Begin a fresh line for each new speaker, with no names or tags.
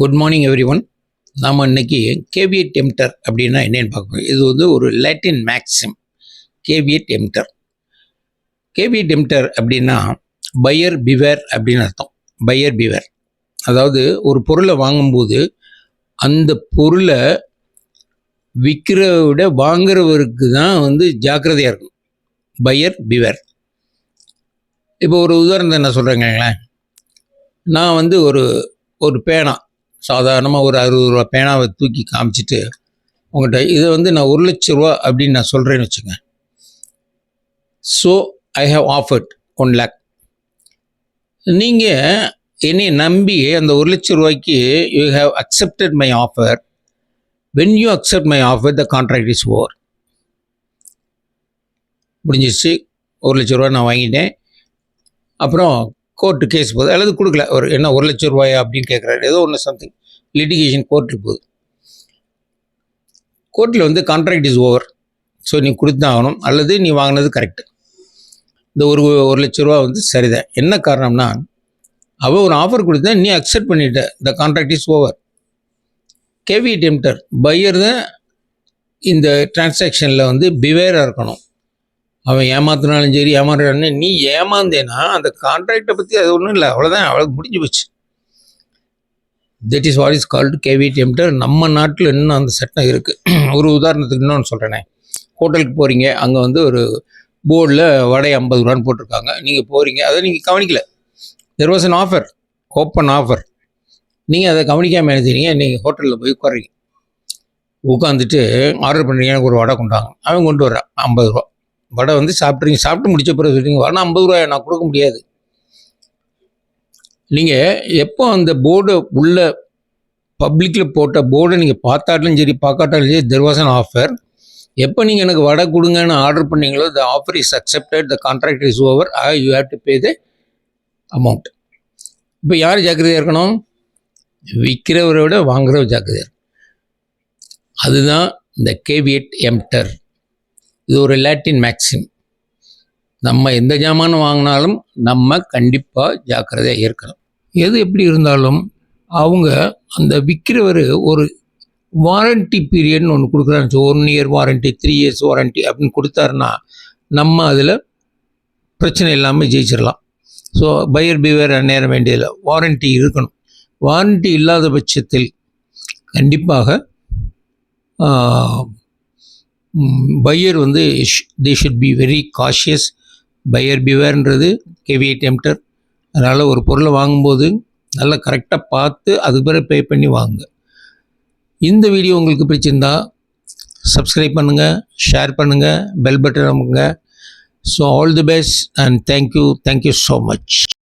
Good morning every one. நாம் இன்னைக்கு caveat டெம்ப்டர் அப்படின்னா என்னென்னு பார்க்கணும். இது வந்து ஒரு லாட்டின் மேக்ஸிம். கேவியட் டெம்ப்டர். கேவியட் டெம்ப்டர் அப்படின்னா பையர் பிவேர் அப்படின்னு அர்த்தம். பையர் பிவேர், அதாவது ஒரு பொருளை வாங்கும்போது அந்த பொருளை விற்கிறத விட வாங்குறவருக்கு தான் வந்து ஜாக்கிரதையாக இருக்கும். Buyer beware. இப்போ ஒரு உதாரணத்தை என்ன சொல்கிறேங்களேன். நான் வந்து ஒரு பேனா, சாதாரணமாக ஒரு 60 ரூபா பேனாவை தூக்கி காமிச்சிட்டு உங்கள்கிட்ட இதை வந்து நான் 1,00,000 அப்படின்னு நான் சொல்கிறேன்னு வச்சுங்க. So I have offered 1 lakh. நீங்கள் என்னை நம்பி அந்த 1,00,000 you have accepted my offer. When you accept my offer the contract is over. முடிஞ்சிச்சு. 1,00,000 நான் வாங்கிட்டேன். அப்புறம் கோர்ட்டு கேஸ் போகுது, அல்லது கொடுக்கல, ஒரு என்ன 1,00,000 அப்படின்னு கேட்குறாரு, ஏதோ ஒன்று சம்திங் லிட்டிகேஷன் கோர்ட்டுக்கு போகுது. கோர்ட்டில் வந்து கான்ட்ராக்ட் இஸ் ஓவர், ஸோ நீ கொடுத்தான் ஆகணும், அல்லது நீ வாங்கினது கரெக்டு. இந்த 1,00,000 வந்து சரிதான். என்ன காரணம்னா, அவள் ஒரு ஆஃபர் கொடுத்தா நீ அக்செப்ட் பண்ணிட்ட, the contract is over. Caveat emptor buyer தான் இந்த டிரான்சாக்ஷனில் வந்து பிவேராக இருக்கணும். அவன் ஏமாத்தினாலும் சரி, ஏமாறான்னு நீ ஏமாந்தேன்னா அந்த கான்ட்ராக்டை பற்றி அது ஒன்றும் இல்லை, அவ்வளோதான், அவ்வளோ முடிஞ்சு போச்சு. That is what is called caveat emptor. நம்ம நாட்டில் இன்னும் அந்த சட்டம் இருக்குது. ஒரு உதாரணத்துக்கு இன்னொன்று சொல்கிறேனே. ஹோட்டலுக்கு போகிறீங்க, அங்கே வந்து ஒரு போர்டில் வடை 50 ரூபான்னு போட்டிருக்காங்க. நீங்கள் போகிறீங்க, அதை நீங்கள் கவனிக்கல. There was an offer, open offer. நீங்கள் அதை கவனிக்காமல் என்ன செய்றீங்க, நீங்கள் ஹோட்டலில் போய் உட்கார்றீங்க. உட்காந்துட்டு ஆர்டர் பண்ணுறீங்க, எனக்கு ஒரு வடை கொண்டாங்க. அவன் கொண்டு வர்றான் 50 ரூபா வடை. வந்து சாப்பிட்றீங்க, சாப்பிட்டு முடிச்ச பிறகு சொல்கிறீங்க, வரணும் 50 ரூபாய் நான் கொடுக்க முடியாது. நீங்கள் எப்போ அந்த போர்டை உள்ள பப்ளிக்கில் போட்ட போர்டை நீங்கள் பார்த்தாலும் சரி பார்க்காட்டாலும் சரி, தெர் வாஸ் அன் ஆஃபர். எப்போ நீங்கள் எனக்கு வடை கொடுங்கன்னு ஆர்டர் பண்ணீங்களோ, the offer is accepted, the contract is over, you have to pay the amount. இப்போ யார் ஜாக்கிரதையாக இருக்கணும்? விற்கிறவரை விட வாங்குறவர் ஜாக்கிரதையாக. அதுதான் இந்த கேவியட் டெம்ப்டர். இது ஒரு லாட்டின் மேக்ஸிம். நம்ம எந்த ஜாமான் வாங்கினாலும் நம்ம கண்டிப்பாக ஜாக்கிரதையாக இருக்கணும். எது எப்படி இருந்தாலும் அவங்க அந்த விற்கிறவர் ஒரு வாரண்ட்டி பீரியட்னு ஒன்று கொடுக்குறான்னு, 1 year வாரண்ட்டி, 3 years வாரண்ட்டி அப்படின்னு கொடுத்தாருன்னா நம்ம அதில் பிரச்சனை இல்லாமல் ஜெயிச்சிடலாம். ஸோ பையர் பிவேர் நேர வேண்டியதில்லை, வாரண்ட்டி இருக்கணும். வாரண்ட்டி இல்லாத பட்சத்தில் கண்டிப்பாக பையர் வந்து they should be very cautious. Buyer பிவேர்ன்றது கேவியட் டெம்ப்டர். அதனால் ஒரு பொருளை வாங்கும்போது நல்லா கரெக்டாக பார்த்து அதுக்கு பிறகு பே பண்ணி வாங்குங்க. இந்த வீடியோ உங்களுக்கு பிடிச்சிருந்தா சப்ஸ்கிரைப் பண்ணுங்கள், ஷேர் பண்ணுங்கள், பெல் பட்டன் அமுக்குங்க. So all the best and thank you so much.